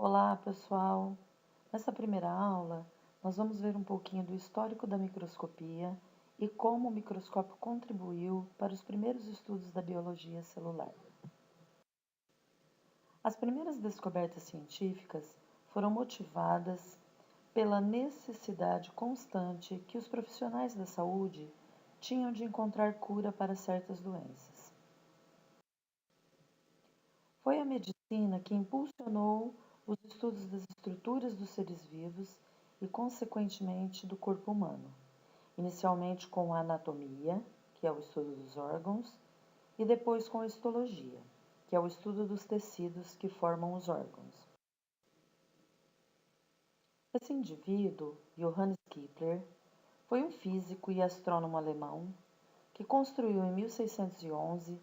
Olá, pessoal! Nessa primeira aula, nós vamos ver um pouquinho do histórico da microscopia e como o microscópio contribuiu para os primeiros estudos da biologia celular. As primeiras descobertas científicas foram motivadas pela necessidade constante que os profissionais da saúde tinham de encontrar cura para certas doenças. Foi a medicina que impulsionou os estudos das estruturas dos seres vivos e, consequentemente, do corpo humano, inicialmente com a anatomia, que é o estudo dos órgãos, e depois com a histologia, que é o estudo dos tecidos que formam os órgãos. Esse indivíduo, Johannes Kepler, foi um físico e astrônomo alemão que construiu em 1611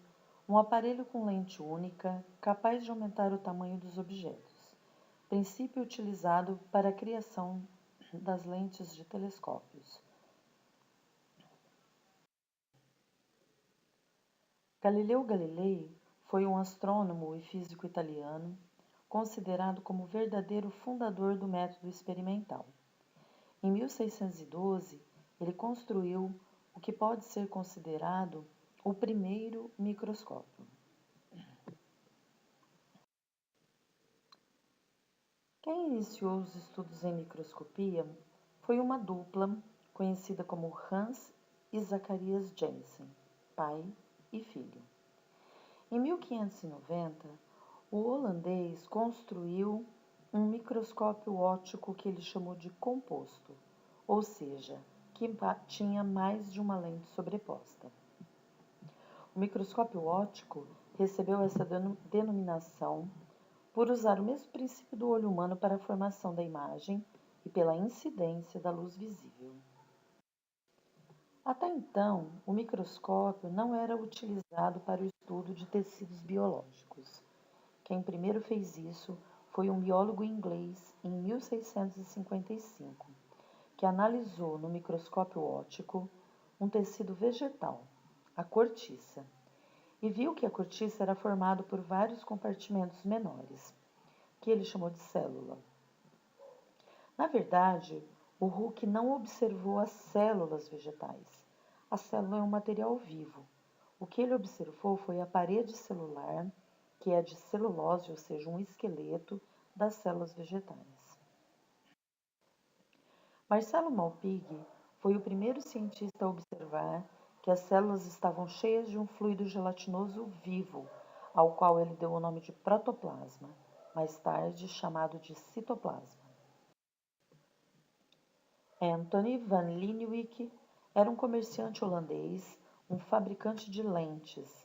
um aparelho com lente única capaz de aumentar o tamanho dos objetos, princípio utilizado para a criação das lentes de telescópios. Galileu Galilei foi um astrônomo e físico italiano considerado como verdadeiro fundador do método experimental. Em 1612, ele construiu o que pode ser considerado o primeiro microscópio. Quem iniciou os estudos em microscopia foi uma dupla conhecida como Hans e Zacharias Janssen, pai e filho. Em 1590, o holandês construiu um microscópio óptico que ele chamou de composto, ou seja, que tinha mais de uma lente sobreposta. O microscópio óptico recebeu essa denominação por usar o mesmo princípio do olho humano para a formação da imagem e pela incidência da luz visível. Até então, o microscópio não era utilizado para o estudo de tecidos biológicos. Quem primeiro fez isso foi um biólogo inglês em 1655, que analisou no microscópio óptico um tecido vegetal, a cortiça, e viu que a cortiça era formada por vários compartimentos menores, que ele chamou de célula. Na verdade, o Hooke não observou as células vegetais. A célula é um material vivo. O que ele observou foi a parede celular, que é de celulose, ou seja, um esqueleto das células vegetais. Marcelo Malpighi foi o primeiro cientista a observar que as células estavam cheias de um fluido gelatinoso vivo, ao qual ele deu o nome de protoplasma, mais tarde chamado de citoplasma. Anthony van Leeuwenhoek era um comerciante holandês, um fabricante de lentes,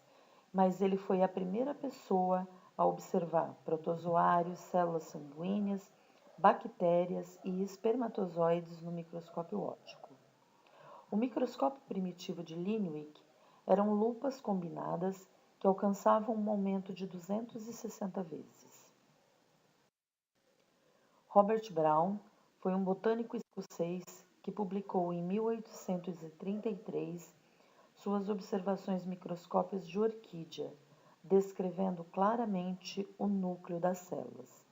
mas ele foi a primeira pessoa a observar protozoários, células sanguíneas, bactérias e espermatozoides no microscópio óptico. O microscópio primitivo de Leeuwenhoek eram lupas combinadas que alcançavam um aumento de 260 vezes. Robert Brown foi um botânico escocês que publicou em 1833 suas observações microscópicas de orquídea, descrevendo claramente o núcleo das células.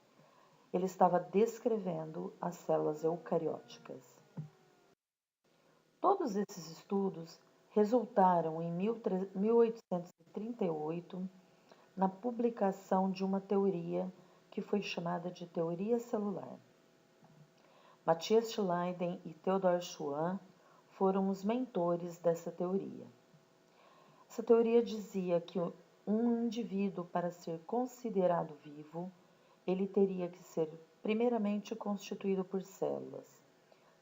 Ele estava descrevendo as células eucarióticas. Todos esses estudos resultaram em 1838 na publicação de uma teoria que foi chamada de teoria celular. Matthias Schleiden e Theodor Schwann foram os mentores dessa teoria. Essa teoria dizia que um indivíduo, para ser considerado vivo, ele teria que ser primeiramente constituído por células,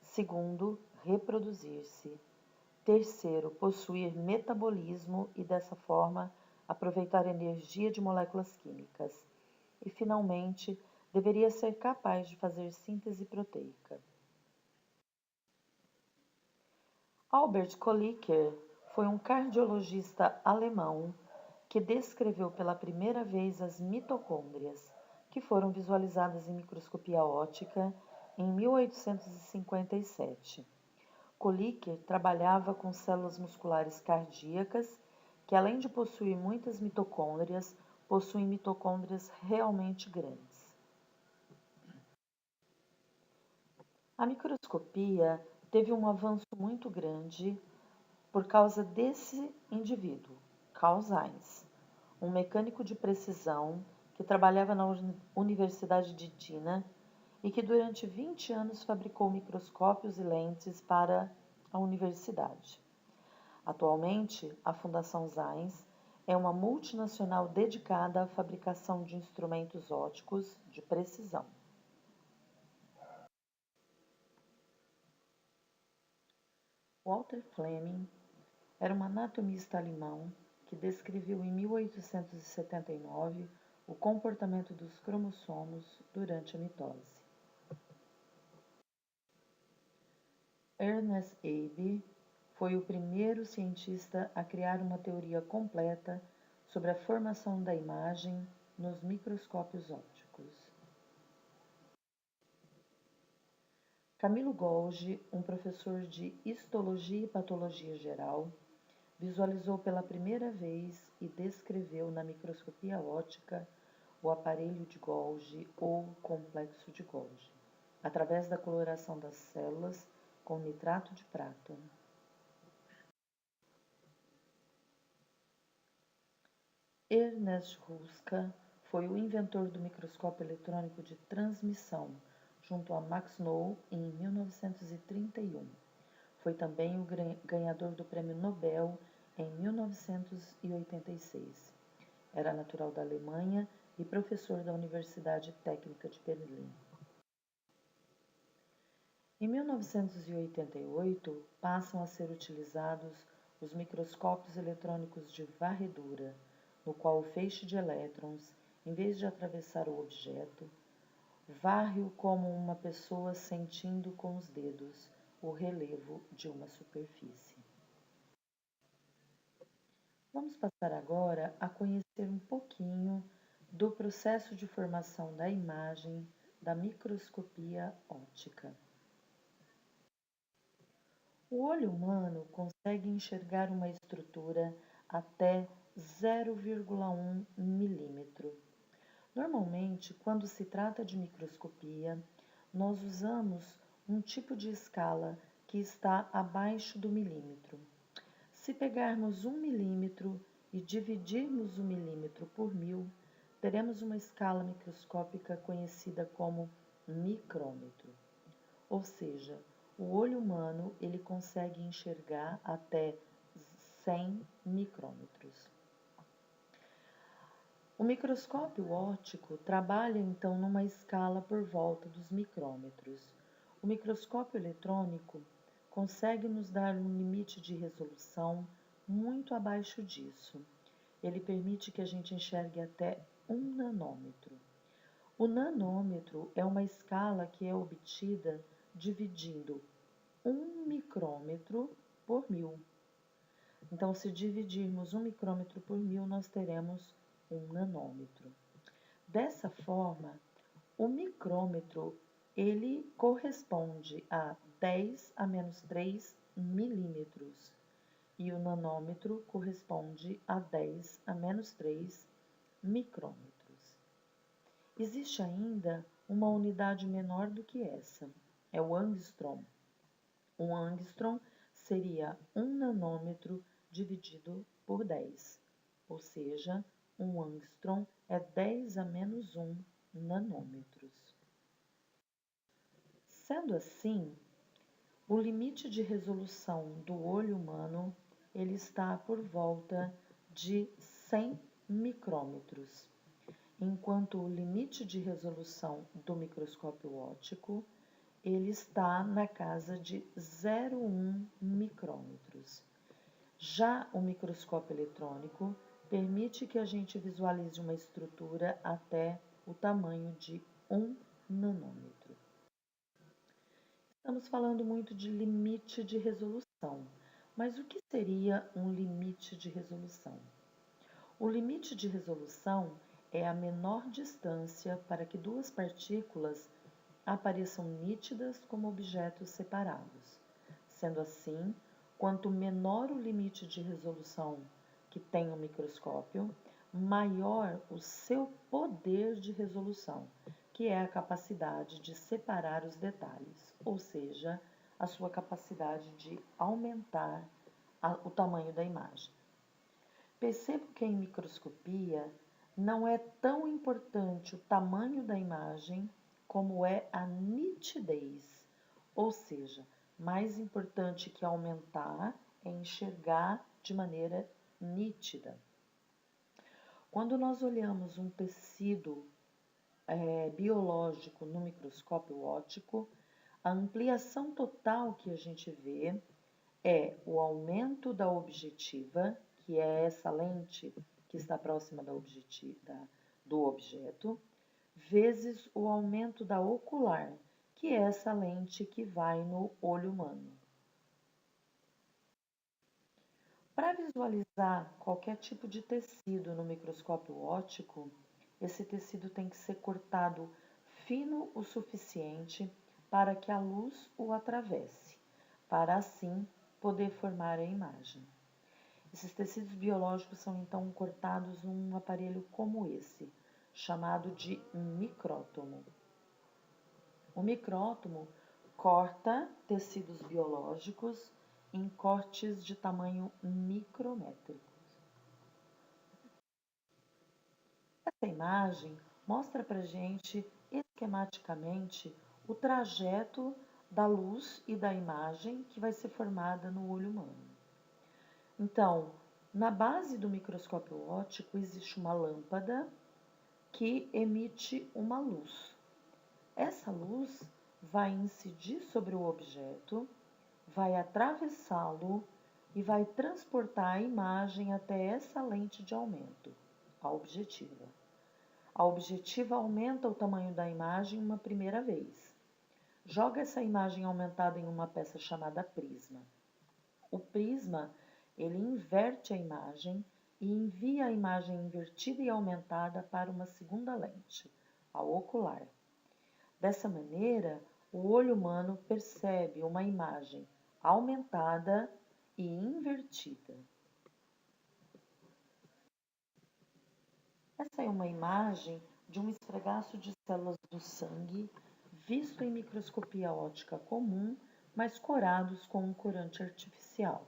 segundo, reproduzir-se, terceiro, possuir metabolismo e dessa forma aproveitar a energia de moléculas químicas, e finalmente deveria ser capaz de fazer síntese proteica. Albert Kolliker foi um cardiologista alemão que descreveu pela primeira vez as mitocôndrias, que foram visualizadas em microscopia óptica em 1857. Kolliker trabalhava com células musculares cardíacas que, além de possuir muitas mitocôndrias, possuem mitocôndrias realmente grandes. A microscopia teve um avanço muito grande por causa desse indivíduo, Carl Zeiss, um mecânico de precisão que trabalhava na Universidade de Jena e que durante 20 anos fabricou microscópios e lentes para a universidade. Atualmente, a Fundação Zeiss é uma multinacional dedicada à fabricação de instrumentos ópticos de precisão. Walter Fleming era um anatomista alemão que descreveu em 1879 o comportamento dos cromossomos durante a mitose. Ernest Abbe foi o primeiro cientista a criar uma teoria completa sobre a formação da imagem nos microscópios ópticos. Camilo Golgi, um professor de histologia e patologia geral, visualizou pela primeira vez e descreveu na microscopia óptica o aparelho de Golgi ou complexo de Golgi, através da coloração das células com nitrato de prata. Ernest Ruska foi o inventor do microscópio eletrônico de transmissão, junto a Max Knoll, em 1931. Foi também o ganhador do Prêmio Nobel em 1986. Era natural da Alemanha e professor da Universidade Técnica de Berlim. Em 1988, passam a ser utilizados os microscópios eletrônicos de varredura, no qual o feixe de elétrons, em vez de atravessar o objeto, varre-o como uma pessoa sentindo com os dedos o relevo de uma superfície. Vamos passar agora a conhecer um pouquinho do processo de formação da imagem da microscopia óptica. O olho humano consegue enxergar uma estrutura até 0,1 milímetro. Normalmente, quando se trata de microscopia, nós usamos um tipo de escala que está abaixo do milímetro. Se pegarmos 1 milímetro e dividirmos o milímetro por 1000, teremos uma escala microscópica conhecida como micrômetro. Ou seja, o olho humano ele consegue enxergar até 100 micrômetros. O microscópio óptico trabalha então numa escala por volta dos micrômetros. O microscópio eletrônico consegue nos dar um limite de resolução muito abaixo disso. Ele permite que a gente enxergue até 1 nanômetro. O nanômetro é uma escala que é obtida dividindo 1 micrômetro por 1000. Então, se dividirmos 1 micrômetro por 1000, nós teremos 1 nanômetro. Dessa forma, o micrômetro ele corresponde a 10 a menos 3 milímetros e o nanômetro corresponde a 10 a menos 3 micrômetros. Existe ainda uma unidade menor do que essa, é o angstrom. Um angstrom seria 1 nanômetro dividido por 10, ou seja, um angstrom é 10 a menos 1 nanômetros. Sendo assim, o limite de resolução do olho humano ele está por volta de 100 micrômetros, enquanto o limite de resolução do microscópio óptico ele está na casa de 0,1 micrômetros. Já o microscópio eletrônico permite que a gente visualize uma estrutura até o tamanho de 1 nanômetro. Estamos falando muito de limite de resolução, mas o que seria um limite de resolução? O limite de resolução é a menor distância para que duas partículas apareçam nítidas como objetos separados. Sendo assim, quanto menor o limite de resolução que tem o microscópio, maior o seu poder de resolução, que é a capacidade de separar os detalhes, ou seja, a sua capacidade de aumentar o tamanho da imagem. Percebo que em microscopia não é tão importante o tamanho da imagem como é a nitidez, ou seja, mais importante que aumentar é enxergar de maneira nítida. Quando nós olhamos um tecido biológico no microscópio óptico, a ampliação total que a gente vê é o aumento da objetiva, que é essa lente que está próxima do objeto, vezes o aumento da ocular, que é essa lente que vai no olho humano. Para visualizar qualquer tipo de tecido no microscópio óptico, esse tecido tem que ser cortado fino o suficiente para que a luz o atravesse, para assim poder formar a imagem. Esses tecidos biológicos são então cortados num aparelho como esse, chamado de micrótomo. O micrótomo corta tecidos biológicos em cortes de tamanho micrométrico. Essa imagem mostra para a gente esquematicamente o trajeto da luz e da imagem que vai ser formada no olho humano. Então, na base do microscópio óptico existe uma lâmpada que emite uma luz. Essa luz vai incidir sobre o objeto, vai atravessá-lo e vai transportar a imagem até essa lente de aumento, a objetiva. A objetiva aumenta o tamanho da imagem uma primeira vez. Joga essa imagem aumentada em uma peça chamada prisma. O prisma, ele inverte a imagem e envia a imagem invertida e aumentada para uma segunda lente, a ocular. Dessa maneira, o olho humano percebe uma imagem aumentada e invertida. Essa é uma imagem de um esfregaço de células do sangue visto em microscopia óptica comum, mas corados com um corante artificial.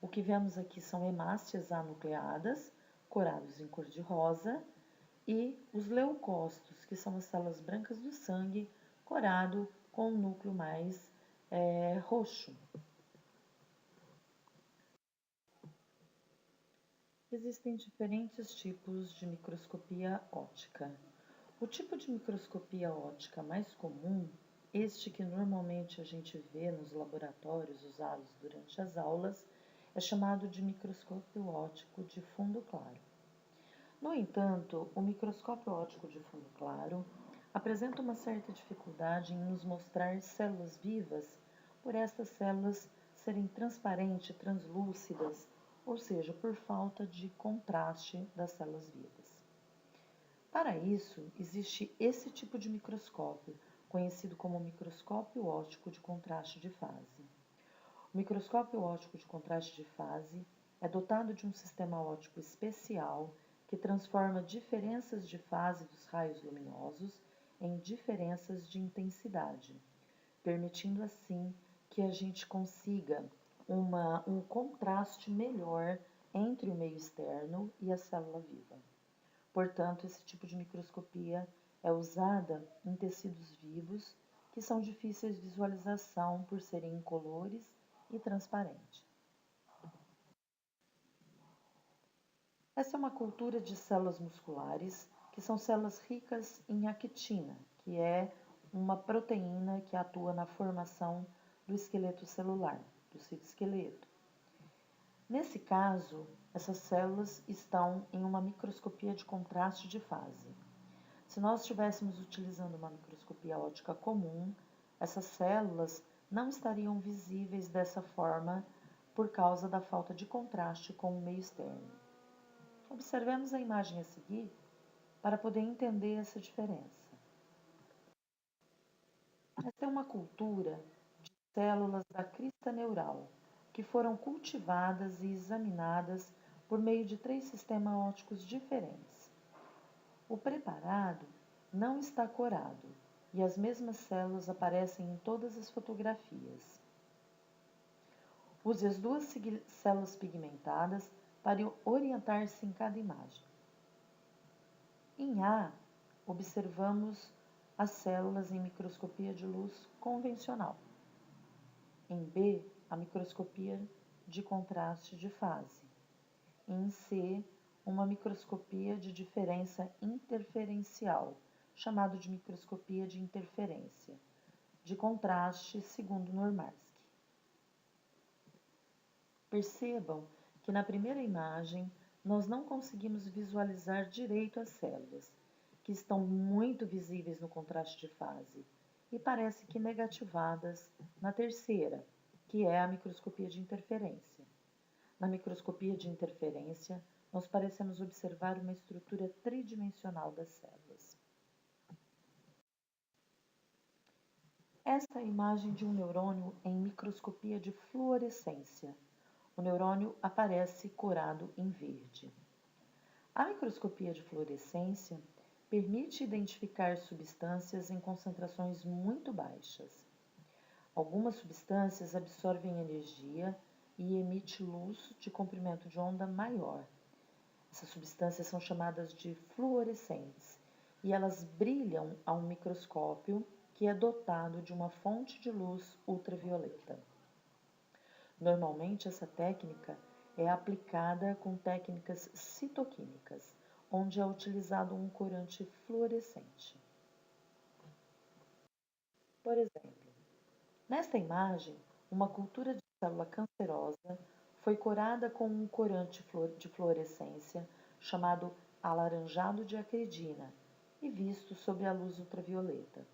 O que vemos aqui são hemácias anucleadas, corados em cor de rosa, e os leucócitos, que são as células brancas do sangue, corado com um núcleo mais roxo. Existem diferentes tipos de microscopia óptica. O tipo de microscopia óptica mais comum, este que normalmente a gente vê nos laboratórios usados durante as aulas, é chamado de microscópio óptico de fundo claro. No entanto, o microscópio óptico de fundo claro apresenta uma certa dificuldade em nos mostrar células vivas, por estas células serem transparentes, translúcidas, ou seja, por falta de contraste das células vivas. Para isso, existe esse tipo de microscópio, conhecido como microscópio óptico de contraste de fase. O microscópio óptico de contraste de fase é dotado de um sistema óptico especial que transforma diferenças de fase dos raios luminosos em diferenças de intensidade, permitindo assim que a gente consiga um contraste melhor entre o meio externo e a célula viva. Portanto, esse tipo de microscopia é usada em tecidos vivos que são difíceis de visualização por serem incolores e transparentes. Essa é uma cultura de células musculares, que são células ricas em actina, que é uma proteína que atua na formação do esqueleto celular, do citoesqueleto. Nesse caso, essas células estão em uma microscopia de contraste de fase. Se nós estivéssemos utilizando uma microscopia óptica comum, essas células não estariam visíveis dessa forma por causa da falta de contraste com o meio externo. Observemos a imagem a seguir para poder entender essa diferença. Esta é uma cultura de células da crista neural, que foram cultivadas e examinadas por meio de 3 sistemas ópticos diferentes. O preparado não está corado e as mesmas células aparecem em todas as fotografias. Use as duas células pigmentadas para orientar-se em cada imagem. Em A, observamos as células em microscopia de luz convencional. Em B, a microscopia de contraste de fase. Em C, uma microscopia de diferença interferencial, chamado de microscopia de interferência, de contraste segundo Normarsky. Percebam que na primeira imagem nós não conseguimos visualizar direito as células, que estão muito visíveis no contraste de fase, e parece que negativadas na terceira, que é a microscopia de interferência. Na microscopia de interferência, nós parecemos observar uma estrutura tridimensional das células. Esta é a imagem de um neurônio em microscopia de fluorescência. O neurônio aparece corado em verde. A microscopia de fluorescência permite identificar substâncias em concentrações muito baixas. Algumas substâncias absorvem energia e emitem luz de comprimento de onda maior. Essas substâncias são chamadas de fluorescentes e elas brilham a um microscópio que é dotado de uma fonte de luz ultravioleta. Normalmente, essa técnica é aplicada com técnicas citoquímicas, onde é utilizado um corante fluorescente. Por exemplo, nesta imagem, uma cultura de célula cancerosa foi corada com um corante de fluorescência chamado alaranjado de acridina e visto sob a luz ultravioleta.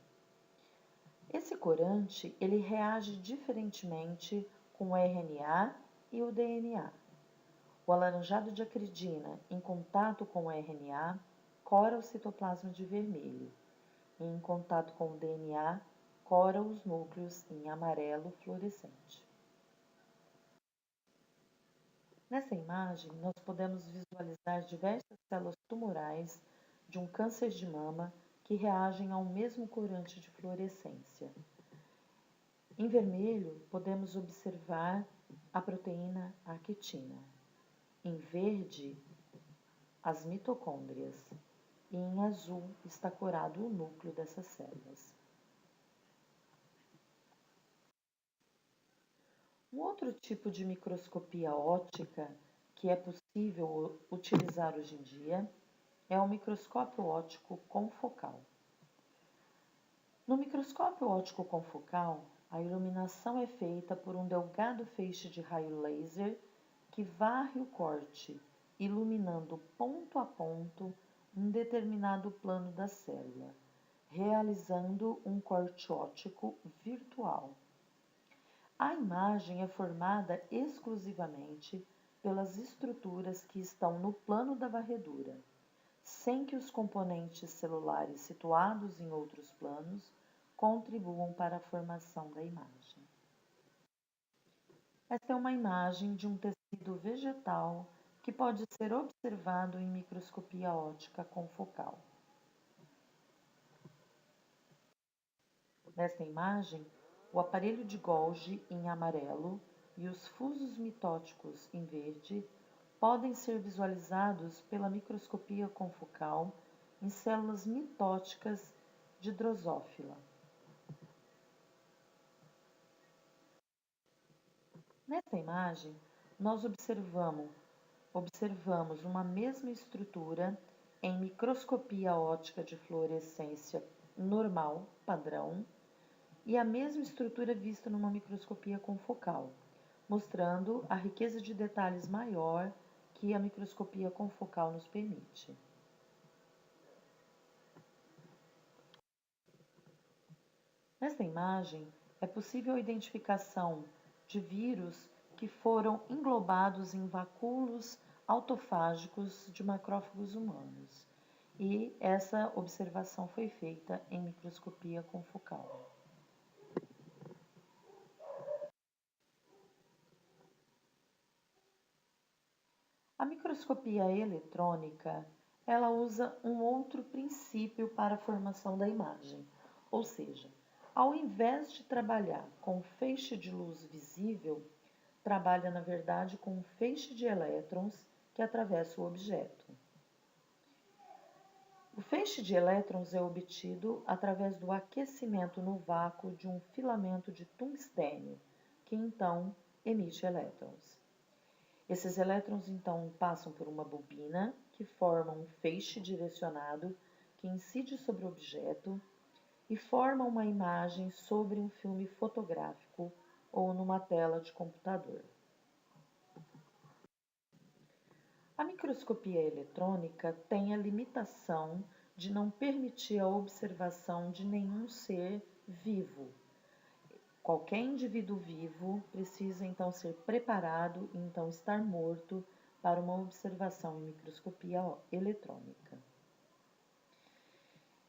Esse corante ele reage diferentemente com o RNA e o DNA. O alaranjado de acridina, em contato com o RNA, cora o citoplasma de vermelho, e em contato com o DNA, cora os núcleos em amarelo fluorescente. Nessa imagem, nós podemos visualizar diversas células tumorais de um câncer de mama que reagem ao mesmo corante de fluorescência. Em vermelho, podemos observar a proteína actina. Em verde, as mitocôndrias. E em azul está corado o núcleo dessas células. Um outro tipo de microscopia óptica que é possível utilizar hoje em dia é o microscópio óptico confocal. No microscópio óptico confocal, a iluminação é feita por um delgado feixe de raio laser que varre o corte, iluminando ponto a ponto um determinado plano da célula, realizando um corte óptico virtual. A imagem é formada exclusivamente pelas estruturas que estão no plano da varredura, sem que os componentes celulares situados em outros planos contribuam para a formação da imagem. Esta é uma imagem de um tecido vegetal que pode ser observado em microscopia óptica confocal. Nesta imagem, o aparelho de Golgi em amarelo e os fusos mitóticos em verde podem ser visualizados pela microscopia confocal em células mitóticas de Drosophila. Nesta imagem, nós observamos uma mesma estrutura em microscopia óptica de fluorescência normal, padrão, e a mesma estrutura vista numa microscopia confocal, mostrando a riqueza de detalhes maior que a microscopia confocal nos permite. Nesta imagem, é possível a identificação de vírus que foram englobados em vacúolos autofágicos de macrófagos humanos, e essa observação foi feita em microscopia confocal. A microscopia eletrônica ela usa um outro princípio para a formação da imagem, ou seja, ao invés de trabalhar com feixe de luz visível, trabalha na verdade com um feixe de elétrons que atravessa o objeto. O feixe de elétrons é obtido através do aquecimento no vácuo de um filamento de tungstênio, que então emite elétrons. Esses elétrons então passam por uma bobina que forma um feixe direcionado que incide sobre o objeto e forma uma imagem sobre um filme fotográfico ou numa tela de computador. A microscopia eletrônica tem a limitação de não permitir a observação de nenhum ser vivo. Qualquer indivíduo vivo precisa então ser preparado e então estar morto para uma observação em microscopia eletrônica.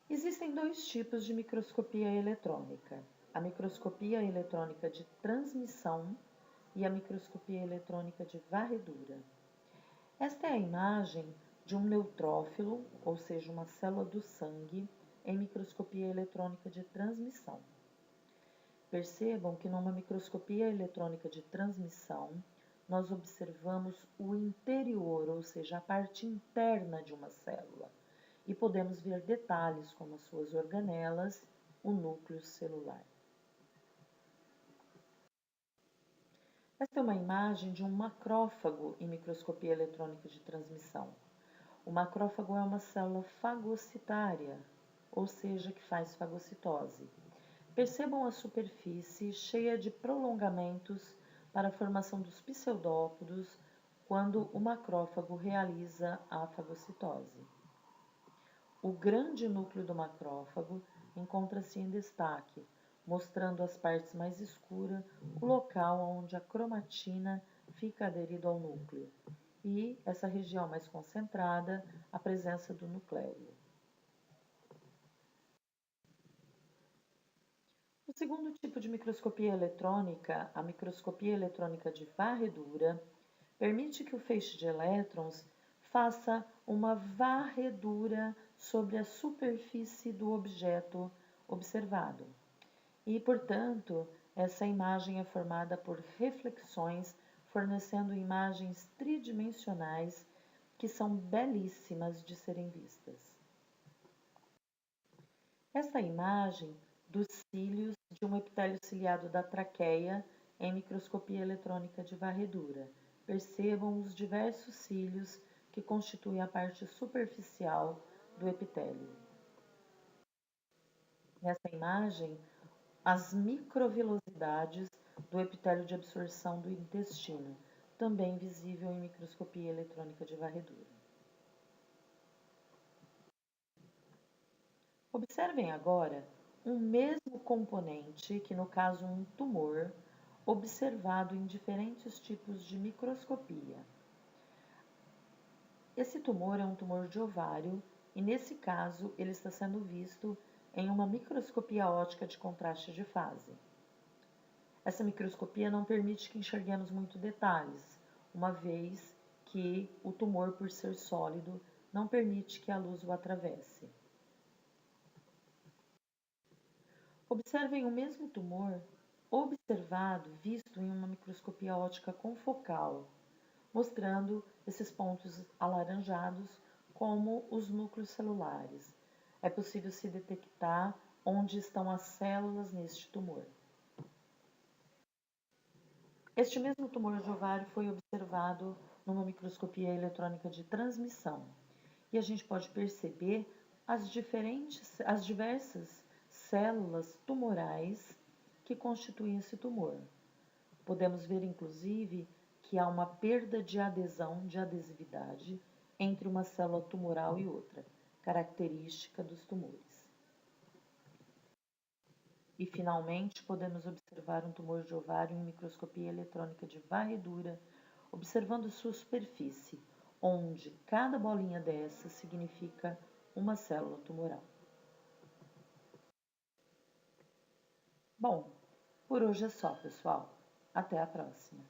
Existem dois tipos de microscopia eletrônica: a microscopia eletrônica de transmissão e a microscopia eletrônica de varredura. Esta é a imagem de um neutrófilo, ou seja, uma célula do sangue, em microscopia eletrônica de transmissão. Percebam que numa microscopia eletrônica de transmissão, nós observamos o interior, ou seja, a parte interna de uma célula, e podemos ver detalhes como as suas organelas, o núcleo celular. Esta é uma imagem de um macrófago em microscopia eletrônica de transmissão. O macrófago é uma célula fagocitária, ou seja, que faz fagocitose. Percebam a superfície cheia de prolongamentos para a formação dos pseudópodos quando o macrófago realiza a fagocitose. O grande núcleo do macrófago encontra-se em destaque, mostrando as partes mais escuras, o local onde a cromatina fica aderido ao núcleo, e essa região mais concentrada, a presença do nucléolo. O segundo tipo de microscopia eletrônica, a microscopia eletrônica de varredura, permite que o feixe de elétrons faça uma varredura sobre a superfície do objeto observado. E, portanto, essa imagem é formada por reflexões, fornecendo imagens tridimensionais que são belíssimas de serem vistas. Essa imagem dos cílios de um epitélio ciliado da traqueia em microscopia eletrônica de varredura. Percebam os diversos cílios que constituem a parte superficial do epitélio. Nessa imagem, as microvilosidades do epitélio de absorção do intestino, também visível em microscopia eletrônica de varredura. Observem agora um mesmo componente, que no caso um tumor, observado em diferentes tipos de microscopia. Esse tumor é um tumor de ovário e, nesse caso, ele está sendo visto em uma microscopia óptica de contraste de fase. Essa microscopia não permite que enxerguemos muito detalhes, uma vez que o tumor, por ser sólido, não permite que a luz o atravesse. Observem o mesmo tumor observado, visto em uma microscopia óptica confocal, mostrando esses pontos alaranjados como os núcleos celulares. É possível se detectar onde estão as células neste tumor. Este mesmo tumor de ovário foi observado numa microscopia eletrônica de transmissão e a gente pode perceber as diversas células tumorais que constituem esse tumor. Podemos ver, inclusive, que há uma perda de adesão, de adesividade, entre uma célula tumoral e outra, característica dos tumores. E, finalmente, podemos observar um tumor de ovário em microscopia eletrônica de varredura, observando sua superfície, onde cada bolinha dessa significa uma célula tumoral. Bom, por hoje é só, pessoal. Até a próxima!